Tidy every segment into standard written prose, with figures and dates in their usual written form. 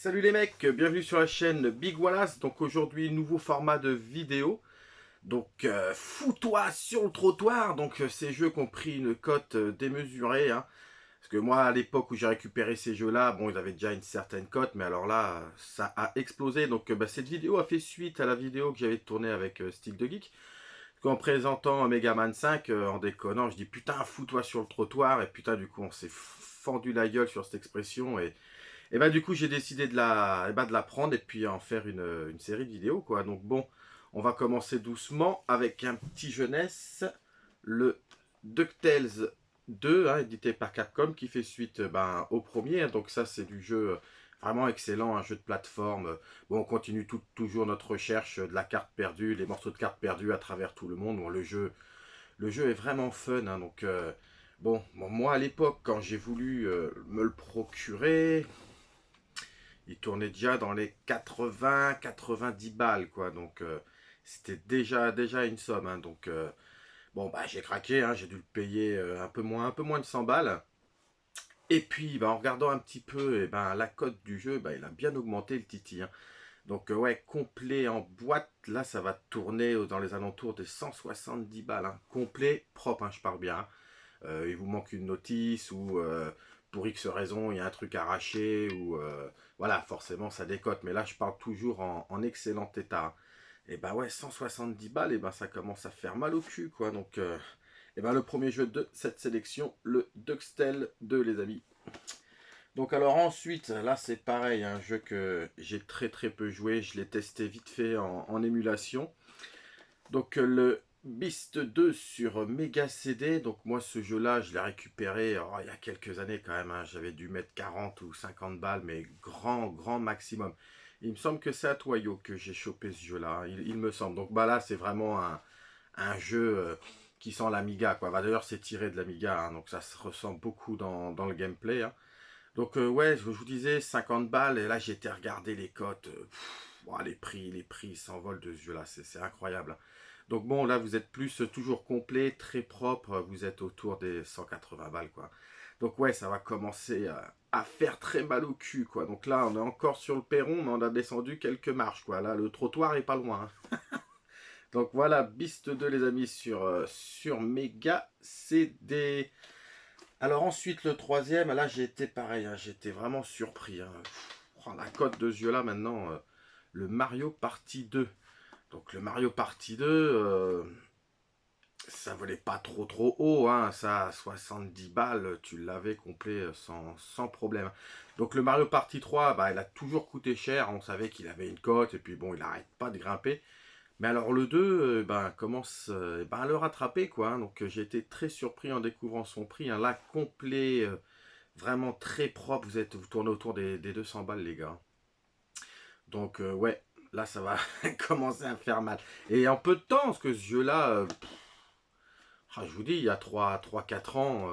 Salut les mecs, bienvenue sur la chaîne Big Wallace. Donc aujourd'hui, nouveau format de vidéo. Donc fous-toi sur le trottoir. Donc ces jeux qui ont pris une cote démesurée, hein. Parce que moi, à l'époque où j'ai récupéré ces jeux-là, bon, ils avaient déjà une certaine cote, mais alors là, ça a explosé. Donc cette vidéo a fait suite à la vidéo que j'avais tournée avec Stick de Geek. En présentant Mega Man 5, en déconnant, je dis putain, fous-toi sur le trottoir. Et putain, du coup, on s'est fendu la gueule sur cette expression. Et bah du coup j'ai décidé de la prendre et puis en faire une série de vidéos quoi. Donc bon, on va commencer doucement avec un petit jeunesse, le DuckTales 2, hein, édité par Capcom, qui fait suite au premier. Donc ça c'est du jeu vraiment excellent, un jeu de plateforme. Bon, on continue toujours notre recherche de la carte perdue, les morceaux de cartes perdus à travers tout le monde. Bon, le jeu est vraiment fun, hein, donc bon, moi à l'époque quand j'ai voulu me le procurer, il tournait déjà dans les 80-90 balles, quoi. Donc, c'était déjà une somme, hein. Donc, bon, bah, j'ai craqué, hein. J'ai dû le payer un peu moins de 100 balles. Et puis, bah, en regardant un petit peu, la cote du jeu, bah, il a bien augmenté le titi, hein. Donc, ouais, complet en boîte, là, ça va tourner dans les alentours des 170 balles, hein. Complet, propre, hein, je parle bien, hein. Il vous manque une notice ou pour X raison il y a un truc arraché ou voilà, forcément ça décote, mais là je parle toujours en excellent état. Et ben ouais, 170 balles, et ben ça commence à faire mal au cul quoi. Donc et ben le premier jeu de cette sélection, le Duxtel 2 les amis. Donc alors ensuite, là c'est pareil, un jeu que j'ai très peu joué, je l'ai testé vite fait en émulation. Donc le Beast 2 sur Mega CD, donc moi ce jeu-là, je l'ai récupéré il y a quelques années quand même, hein. J'avais dû mettre 40 ou 50 balles, mais grand maximum. Il me semble que c'est à Toyo que j'ai chopé ce jeu-là, hein. Il me semble. Donc bah là, c'est vraiment un jeu qui sent l'Amiga, quoi. Bah, d'ailleurs, c'est tiré de l'Amiga, hein, donc ça se ressent beaucoup dans le gameplay, hein. Donc ouais, je vous disais 50 balles, et là j'ai été regarder les cotes. Ouah, les prix s'envolent de ce jeu-là, c'est incroyable, hein. Donc bon, là vous êtes plus toujours complet, très propre, vous êtes autour des 180 balles quoi. Donc ouais, ça va commencer à faire très mal au cul quoi. Donc là on est encore sur le perron, mais on a descendu quelques marches quoi. Là le trottoir est pas loin, hein. Donc voilà, Beast 2 les amis sur Mega CD. Alors ensuite le troisième, là j'ai été pareil, hein, j'étais vraiment surpris, hein. Oh, la cote de ce jeu là maintenant, le Mario Party 2. Donc le Mario Party 2, ça volait pas trop haut, hein, ça à 70 balles, tu l'avais complet sans problème. Donc le Mario Party 3, bah, il a toujours coûté cher, on savait qu'il avait une cote, et puis bon, il n'arrête pas de grimper. Mais alors le 2, commence à le rattraper, quoi, hein. Donc j'ai été très surpris en découvrant son prix, hein, là, complet, vraiment très propre, vous tournez autour des 200 balles, les gars. Donc ouais, là, ça va commencer à faire mal. Et en peu de temps, parce que ce jeu-là... je vous dis, il y a 3 4 ans,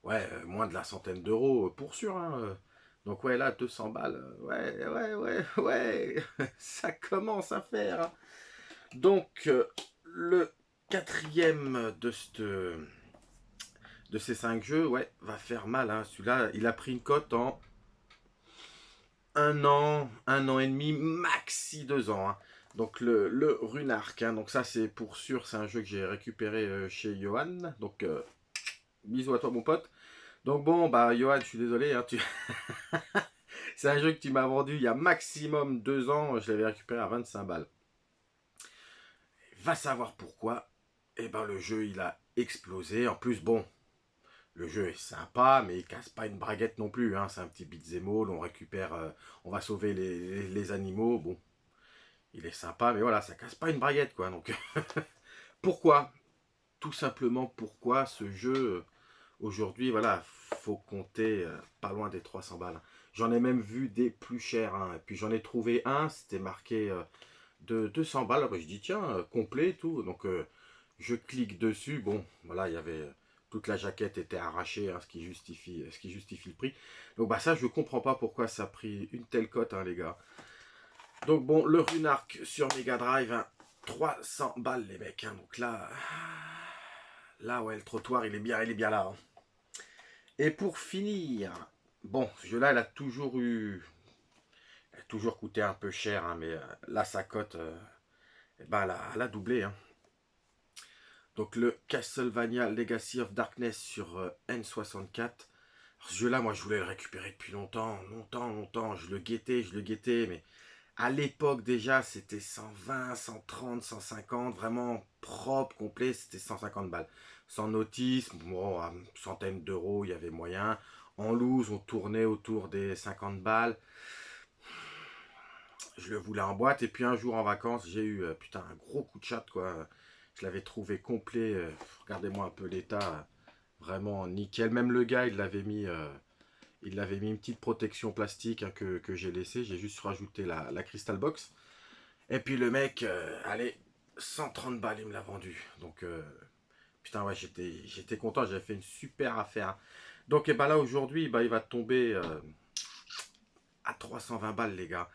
ouais, moins de la centaine d'euros pour sûr, hein. Donc ouais, là, 200 balles, ouais, ça commence à faire, hein. Donc, le quatrième de ces 5 jeux, ouais, va faire mal, hein. Celui-là, il a pris une cote en 1 an et demi, maxi 2 ans, hein. Donc le Runark, hein. Donc ça c'est pour sûr, c'est un jeu que j'ai récupéré chez Johan. Donc bisous à toi mon pote. Donc bon, bah Johan, je suis désolé, hein, c'est un jeu que tu m'as vendu il y a maximum 2 ans, je l'avais récupéré à 25 balles. Va savoir pourquoi, et ben le jeu il a explosé. En plus bon, le jeu est sympa, mais il casse pas une braguette non plus, hein. C'est un petit beat'em all, on récupère, on va sauver les animaux, bon. Il est sympa, mais voilà, ça casse pas une braguette, quoi. Donc, pourquoi? Tout simplement pourquoi ce jeu, aujourd'hui, voilà, faut compter pas loin des 300 balles. J'en ai même vu des plus chers, hein. Et puis j'en ai trouvé un, c'était marqué de 200 balles. Alors, je dis, tiens, complet et tout. Donc, je clique dessus. Bon, voilà, il y avait... toute la jaquette était arrachée, hein, ce qui justifie le prix. Donc, bah ça, je comprends pas pourquoi ça a pris une telle cote, hein, les gars. Donc bon, le Runark sur Mega Drive, hein, 300 balles les mecs, hein. Donc là ouais, le trottoir il est bien là, hein. Et pour finir, bon, ce jeu-là, il a toujours eu a toujours coûté un peu cher, hein, mais là, sa cote, eh ben, elle a doublé. Hein. Donc le Castlevania Legacy of Darkness sur N64. Ce jeu-là, moi, je voulais le récupérer depuis longtemps, longtemps, longtemps. Je le guettais, mais à l'époque déjà, c'était 120, 130, 150, vraiment propre, complet, c'était 150 balles. Sans notice, bon, à une centaine d'euros, il y avait moyen. En loose, on tournait autour des 50 balles. Je le voulais en boîte, et puis un jour en vacances, j'ai eu, putain, un gros coup de chat, quoi. Je l'avais trouvé complet, regardez-moi un peu l'état, vraiment nickel. Même le gars, il avait mis une petite protection plastique, hein, que j'ai laissé. J'ai juste rajouté la Crystal Box. Et puis le mec, allez, 130 balles, il me l'a vendu. Donc, putain, ouais, j'étais content. J'avais fait une super affaire. Donc, et ben là, aujourd'hui, il va tomber à 320 balles, les gars.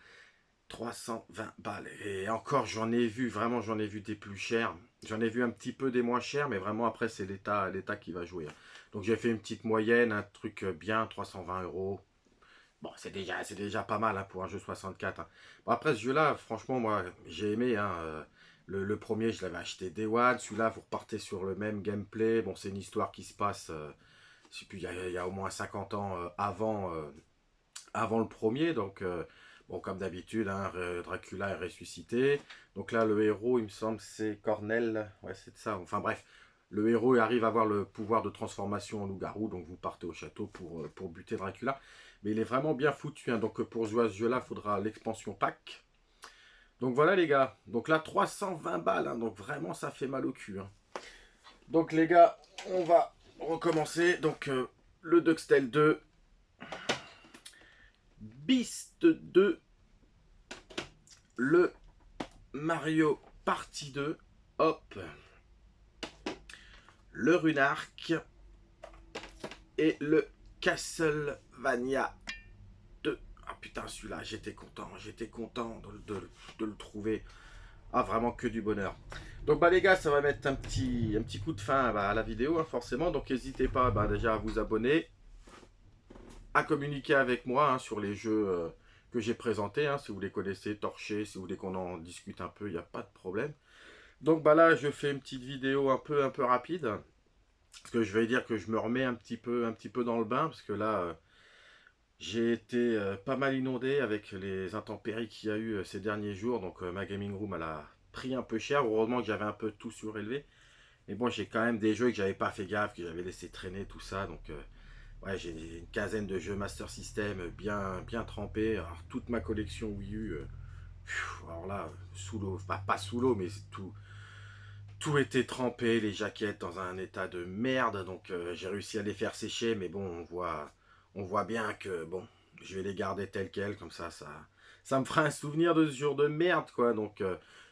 320 balles. Et encore, j'en ai vu, vraiment, j'en ai vu des plus chers. J'en ai vu un petit peu des moins chers, mais vraiment, après, c'est l'État qui va jouer. Donc, j'ai fait une petite moyenne, un truc bien, 320 euros. Bon, c'est déjà pas mal, hein, pour un jeu 64. Hein. Bon, après, ce jeu-là, franchement, moi, j'ai aimé. Hein, le premier, je l'avais acheté Day One. Celui-là, vous repartez sur le même gameplay. Bon, c'est une histoire qui se passe, je sais plus, il y a au moins 50 ans avant le premier. Donc, bon, comme d'habitude, hein, Dracula est ressuscité. Donc là, le héros, il me semble, c'est Cornell. Ouais, c'est ça. Enfin bref, le héros arrive à avoir le pouvoir de transformation en loup-garou. Donc vous partez au château pour buter Dracula. Mais il est vraiment bien foutu. Hein. Donc pour jouer à ce jeu-là, il faudra l'expansion pack. Donc voilà les gars. Donc là, 320 balles. Hein. Donc vraiment, ça fait mal au cul. Hein. Donc les gars, on va recommencer. Donc le Duxtel 2. Beast 2. Le Mario Party 2. Hop. Le Runark. Et le Castlevania 2. Ah putain, celui-là, j'étais content de le trouver. Ah, vraiment que du bonheur. Donc bah les gars, ça va mettre un petit coup de fin, à la vidéo, hein, forcément. Donc n'hésitez pas, déjà à vous abonner, à communiquer avec moi, hein, sur les jeux que j'ai présentés. Hein, si vous les connaissez, torchés, si vous voulez qu'on en discute un peu, il n'y a pas de problème. Donc bah là, je fais une petite vidéo un peu rapide. Parce que je vais dire que je me remets un petit peu dans le bain. Parce que là, j'ai été pas mal inondé avec les intempéries qu'il y a eu ces derniers jours. Donc ma gaming room, elle a pris un peu cher. Heureusement que j'avais un peu tout surélevé. Mais bon, j'ai quand même des jeux que j'avais pas fait gaffe, que j'avais laissé traîner, tout ça. Donc ouais, j'ai une quinzaine de jeux Master System bien trempés. Alors toute ma collection Wii U, alors là, sous l'eau. Enfin, pas sous l'eau, mais tout était trempé, les jaquettes dans un état de merde. Donc j'ai réussi à les faire sécher. Mais bon, on voit bien que bon, je vais les garder telles quelles. Comme ça me fera un souvenir de ce jour de merde, quoi. Donc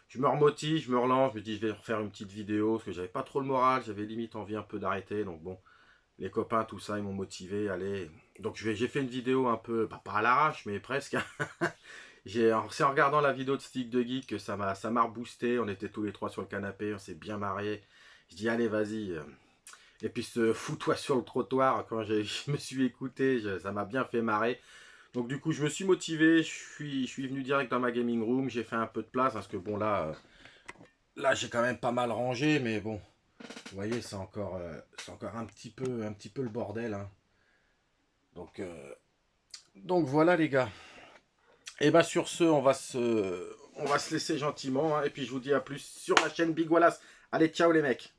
je me remotive, je me relance, je me dis je vais refaire une petite vidéo. Parce que j'avais pas trop le moral, j'avais limite envie un peu d'arrêter. Donc bon, les copains, tout ça, ils m'ont motivé. Allez. Donc j'ai fait une vidéo un peu, pas à l'arrache, mais presque. C'est en regardant la vidéo de Stick de Geek que ça m'a reboosté. On était tous les trois sur le canapé, on s'est bien marré. Je dis allez vas-y. Et puis ce fous-toi sur le trottoir, quand je me suis écouté, ça m'a bien fait marrer. Donc du coup je me suis motivé, je suis venu direct dans ma gaming room, j'ai fait un peu de place, parce que bon là j'ai quand même pas mal rangé, mais bon, vous voyez c'est encore un petit peu le bordel. Hein. Donc voilà les gars. Et bah sur ce, on va se laisser gentiment, hein, et puis je vous dis à plus sur la chaîne Big Wallace. Allez, ciao les mecs.